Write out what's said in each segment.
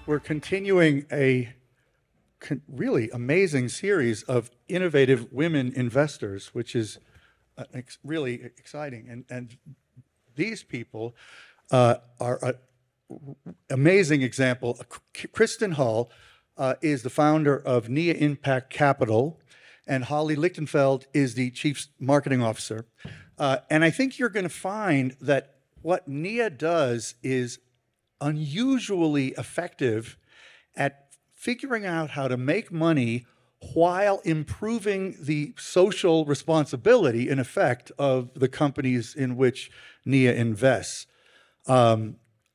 We're continuing a really amazing series of innovative women investors, which is really exciting. And these people are an amazing example. Kristin Hull is the founder of NIA Impact Capital, and Holly Lichtenfeld is the chief marketing officer. And I think you're going to find that what NIA does is unusually effective at figuring out how to make money while improving the social responsibility, in effect, of the companies in which NIA invests. I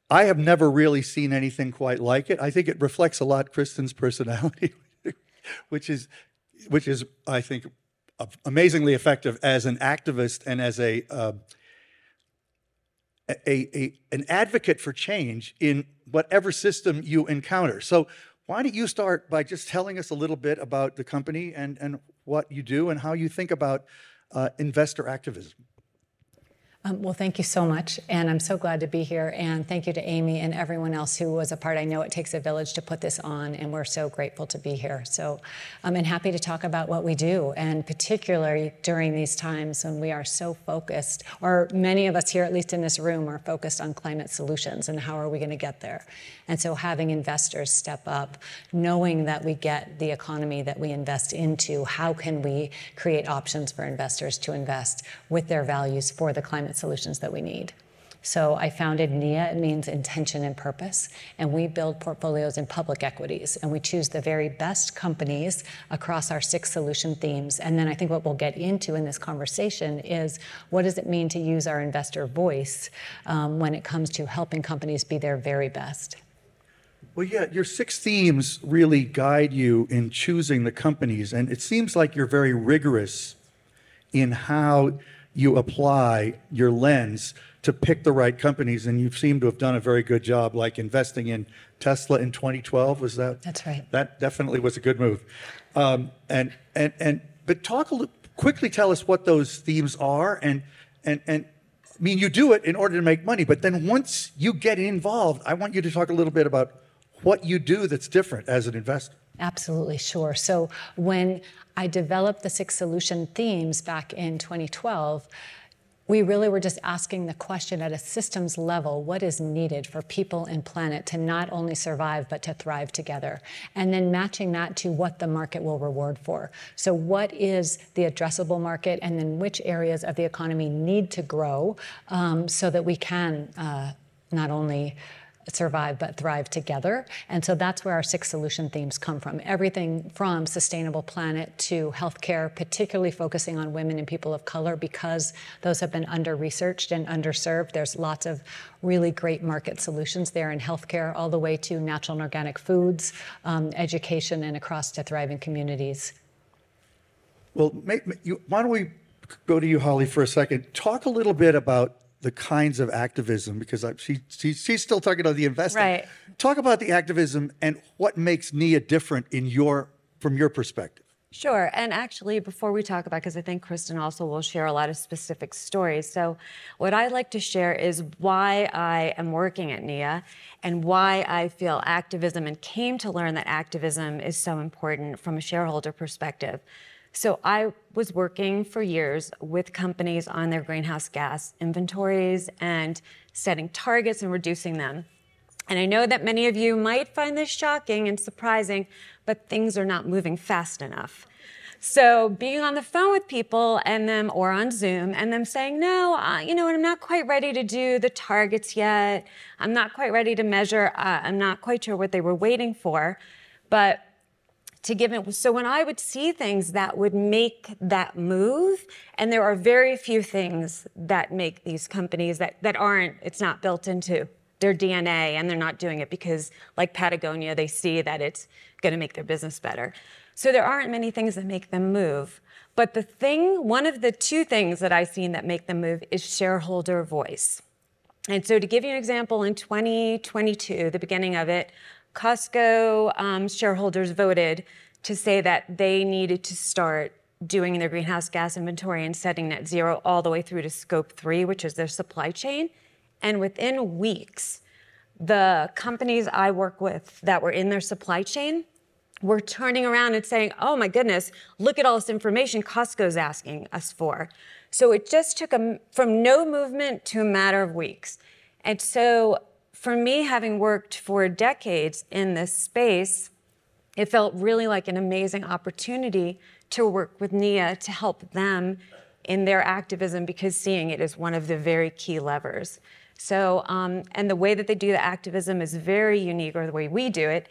have never really seen anything quite like it. I think it reflects a lot Kristin's personality, which is, I think, amazingly effective as an activist and as an advocate for change in whatever system you encounter. So why don't you start by just telling us a little bit about the company and what you do and how you think about investor activism? Well, thank you so much, and I'm so glad to be here, and thank you to Amy and everyone else who was a part. I know it takes a village to put this on, and we're so grateful to be here. So I'm happy to talk about what we do, and particularly during these times when we are so focused, or many of us here, at least in this room, are focused on climate solutions and how are we going to get there. And so having investors step up, knowing that we get the economy that we invest into, how can we create options for investors to invest with their values for the climate solutions that we need. So I founded NIA. It means intention and purpose, and we build portfolios in public equities, and we choose the very best companies across our 6 solution themes. And then I think what we'll get into in this conversation is what does it mean to use our investor voice when it comes to helping companies be their very best. Well, yeah, your 6 themes really guide you in choosing the companies, and it seems like you're very rigorous in how you apply your lens to pick the right companies, and you seem to have done a very good job, like investing in Tesla in 2012. Was that? That's right. That definitely was a good move. But quickly tell us what those themes are, and I mean, you do it in order to make money, but then once you get involved, I want you to talk a little bit about what you do that's different as an investor. Absolutely, sure. So when I developed the 6 solution themes back in 2012, we really were just asking the question at a systems level, what is needed for people and planet to not only survive, but to thrive together? And then matching that to what the market will reward for. So what is the addressable market, and then which areas of the economy need to grow so that we can not only survive but thrive together. And so that's where our 6 solution themes come from. Everything from sustainable planet to healthcare, particularly focusing on women and people of color because those have been under-researched and underserved. There's lots of really great market solutions there in healthcare, all the way to natural and organic foods, education, and across to thriving communities. Well, why don't we go to you, Holly, for a second. Talk a little bit about the kinds of activism, because she's still talking about the investing. Right. Talk about the activism and what makes NIA different from your perspective. Sure, and actually before we talk about, because I think Kristin also will share a lot of specific stories. So what I'd like to share is why I am working at NIA and why I feel activism and came to learn that activism is so important from a shareholder perspective. So I was working for years with companies on their greenhouse gas inventories and setting targets and reducing them. And I know that many of you might find this shocking and surprising, but things are not moving fast enough. So being on the phone with people and them, or on Zoom, and them saying, no, you know, I'm not quite ready to do the targets yet. I'm not quite ready to measure. I'm not quite sure what they were waiting for. But to give it, so when I would see things that would make that move, and there are very few things that make these companies that aren't, it's not built into their DNA, and they're not doing it because, like Patagonia, they see that it's going to make their business better. So there aren't many things that make them move. But one of the 2 things that I've seen that make them move is shareholder voice. And so to give you an example, in 2022, the beginning of it, Costco shareholders voted to say that they needed to start doing their greenhouse gas inventory and setting net zero all the way through to scope 3, which is their supply chain. And within weeks, the companies I work with that were in their supply chain were turning around and saying, oh my goodness, look at all this information Costco's asking us for. So it just took from no movement to a matter of weeks. And so for me, having worked for decades in this space, it felt really like an amazing opportunity to work with NIA to help them in their activism, because seeing it is one of the very key levers. So, and the way that they do the activism is very unique, or the way we do it,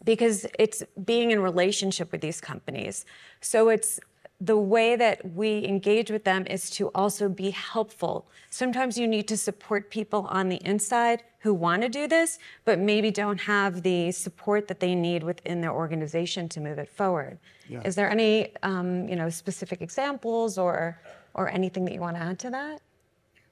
because it's being in relationship with these companies. So it's the way that we engage with them is to also be helpful. Sometimes you need to support people on the inside who want to do this, but maybe don't have the support that they need within their organization to move it forward. Yeah. Is there any specific examples or anything that you want to add to that?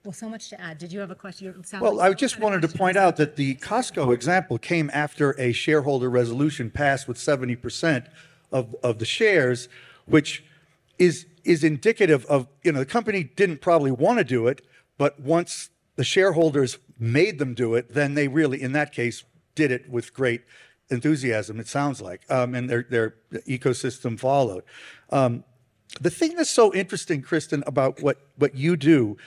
Well, so much to add. Did you have a question? Well, I just wanted to point out that the Costco example came after a shareholder resolution passed with 70% of the shares, which is indicative of, the company didn't probably want to do it, but once the shareholders made them do it, then they really, in that case, did it with great enthusiasm, it sounds like, and their ecosystem followed. The thing that's so interesting, Kristin, about what you do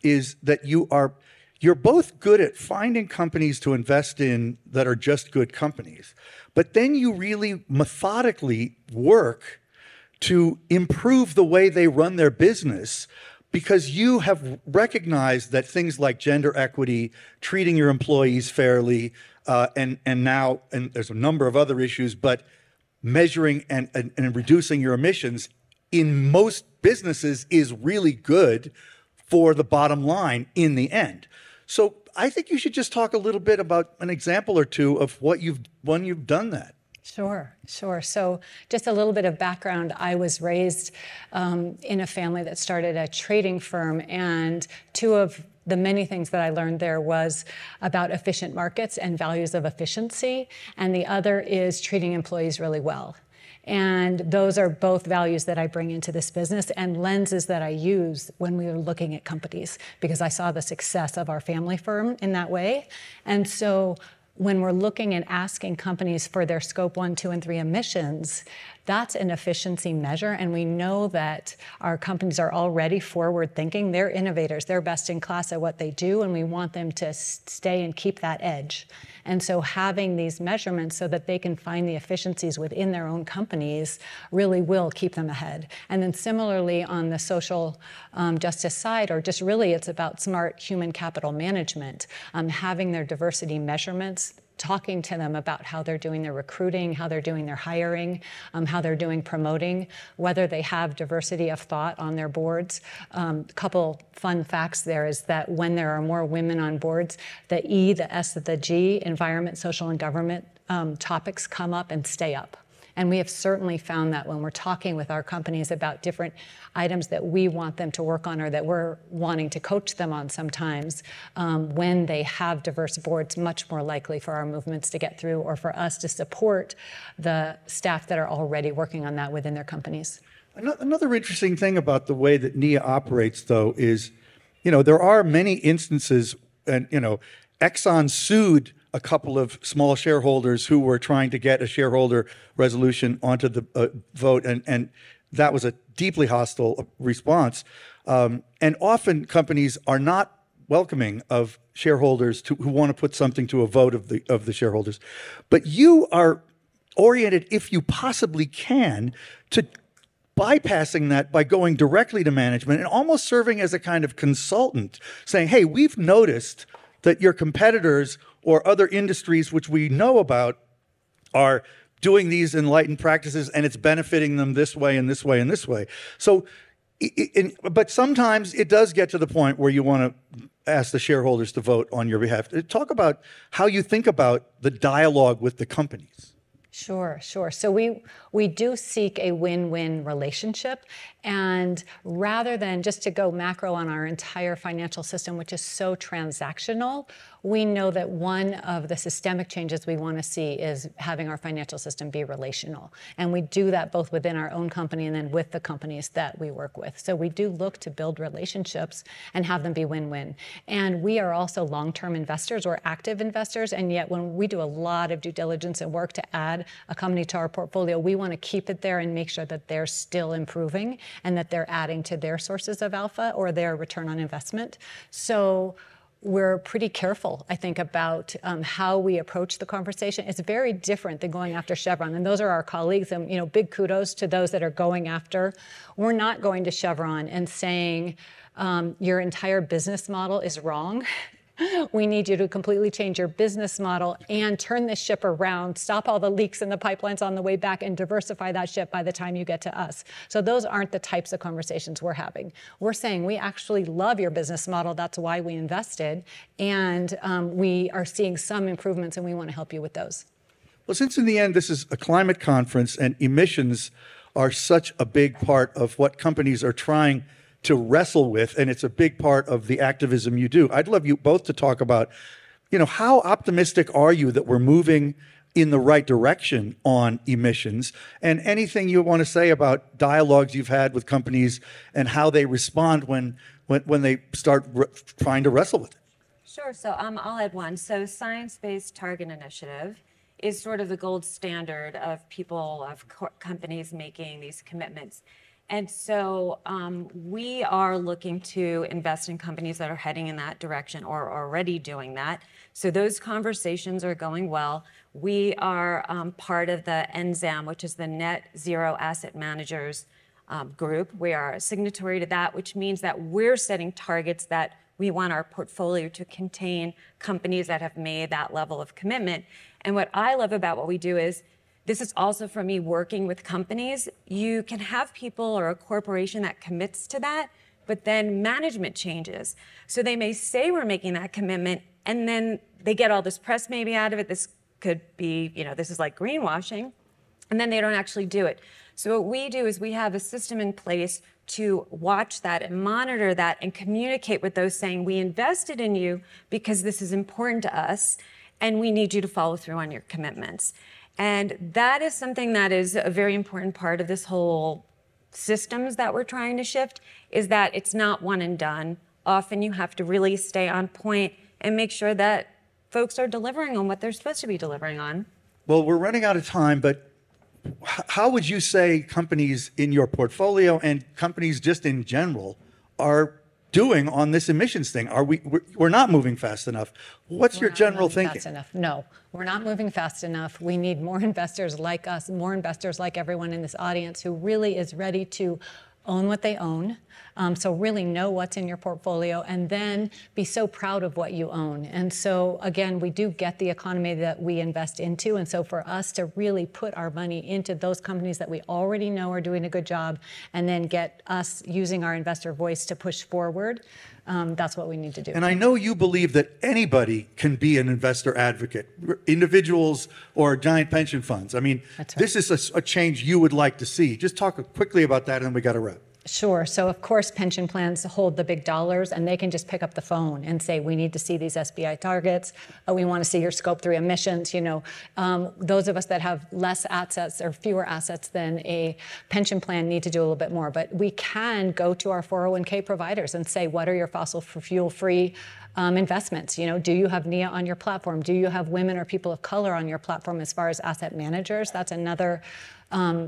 is that you're both good at finding companies to invest in that are just good companies, but then you really methodically work to improve the way they run their business, because you have recognized that things like gender equity, treating your employees fairly, and there's a number of other issues, but measuring and reducing your emissions in most businesses is really good for the bottom line in the end. So I think you should just talk a little bit about an example or two of when you've done that. Sure. So just a little bit of background. I was raised in a family that started a trading firm, and two of the many things that I learned there was about efficient markets and values of efficiency, and the other is treating employees really well. And those are both values that I bring into this business and lenses that I use when we were looking at companies, because I saw the success of our family firm in that way. And so when we're looking and asking companies for their scope 1, 2, and 3 emissions, that's an efficiency measure. And we know that our companies are already forward thinking. They're innovators. They're best in class at what they do. And we want them to stay and keep that edge. And so having these measurements so that they can find the efficiencies within their own companies really will keep them ahead. And then similarly on the social justice side, or just really it's about smart human capital management, having their diversity measurements, talking to them about how they're doing their recruiting, how they're doing their hiring, how they're doing promoting, whether they have diversity of thought on their boards. A couple fun facts there is that when there are more women on boards, the E, the S, the G, environment, social, and government topics come up and stay up. And we have certainly found that when we're talking with our companies about different items that we want them to work on or that we're wanting to coach them on sometimes, when they have diverse boards, much more likely for our movements to get through or for us to support the staff that are already working on that within their companies. Another interesting thing about the way that NIA operates, though, is, there are many instances, and, Exxon sued a couple of small shareholders who were trying to get a shareholder resolution onto the vote, and that was a deeply hostile response. And often companies are not welcoming of shareholders who want to put something to a vote of the shareholders. But you are oriented, if you possibly can, to bypassing that by going directly to management and almost serving as a kind of consultant, saying, hey, we've noticed that your competitors or other industries which we know about are doing these enlightened practices, and it's benefiting them this way and this way and this way. So, but sometimes it does get to the point where you want to ask the shareholders to vote on your behalf. Talk about how you think about the dialogue with the companies. Sure. So we do seek a win-win relationship, And rather than just to go macro on our entire financial system, which is so transactional, we know that one of the systemic changes we want to see is having our financial system be relational. And we do that both within our own company and then with the companies that we work with. So we do look to build relationships and have them be win-win. And we are also long-term investors or active investors. And yet when we do a lot of due diligence and work to add a company to our portfolio, we want to keep it there and make sure that they're still improving and that they're adding to their sources of alpha or their return on investment. So we're pretty careful, I think, about how we approach the conversation. It's very different than going after Chevron. And those are our colleagues. And, you know, big kudos to those that are going after. We're not going to Chevron and saying your entire business model is wrong. We need you to completely change your business model and turn this ship around, stop all the leaks in the pipelines on the way back, and diversify that ship by the time you get to us. So those aren't the types of conversations we're having. We're saying we actually love your business model. That's why we invested. And we are seeing some improvements, and we want to help you with those. Well, since in the end this is a climate conference and emissions are such a big part of what companies are trying to wrestle with, and it's a big part of the activism you do, I'd love you both to talk about, you know, how optimistic are you that we're moving in the right direction on emissions, and anything you want to say about dialogues you've had with companies and how they respond when they start trying to wrestle with it. Sure. So I'll add one. So Science-Based Target Initiative is sort of the gold standard of people, of companies making these commitments. And so we are looking to invest in companies that are heading in that direction or already doing that. So those conversations are going well. We are part of the NZAM, which is the Net Zero Asset Managers group. We are a signatory to that, which means that we're setting targets that we want our portfolio to contain companies that have made that level of commitment. And what I love about what we do is, this is also for me working with companies. You can have people or a corporation that commits to that, but then management changes. So they may say we're making that commitment, and then they get all this press maybe out of it. This could be, you know, this is like greenwashing, and then they don't actually do it. So what we do is we have a system in place to watch that and monitor that and communicate with those saying, we invested in you because this is important to us, and we need you to follow through on your commitments. And that is something that is a very important part of this whole systems that we're trying to shift, is that it's not one and done. Often you have to really stay on point and make sure that folks are delivering on what they're supposed to be delivering on. Well, we're running out of time, but how would you say companies in your portfolio and companies just in general are doing on this emissions thing? We're not moving fast enough. What's your general thinking? Fast enough. No, we're not moving fast enough. We need more investors like us, more investors like everyone in this audience who really is ready to own what they own. So really know what's in your portfolio and then be so proud of what you own. And so again, we do get the economy that we invest into. And so for us to really put our money into those companies that we already know are doing a good job and then get us using our investor voice to push forward, that's what we need to do. And I know you believe that anybody can be an investor advocate, individuals or giant pension funds. I mean, That's right. This is a change you would like to see. Just talk quickly about that and then we got to wrap. Sure. So of course, pension plans hold the big dollars and they can just pick up the phone and say, we need to see these SBI targets. We want to see your scope 3 emissions. You know, those of us that have less assets or fewer assets than a pension plan need to do a little bit more. But we can go to our 401k providers and say, what are your fossil fuel free investments? You know, do you have NIA on your platform? Do you have women or people of color on your platform as far as asset managers? That's another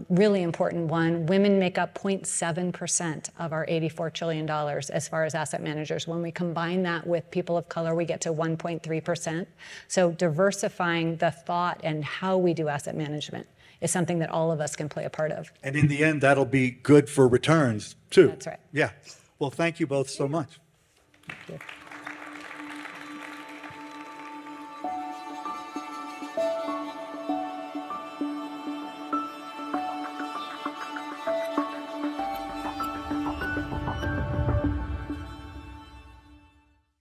really important one. Women make up 0.7% of our $84 trillion as far as asset managers. When we combine that with people of color, we get to 1.3%. So diversifying the thought and how we do asset management is something that all of us can play a part of. And in the end, that'll be good for returns too. That's right. Yeah. Well, thank you both so much. Thank you.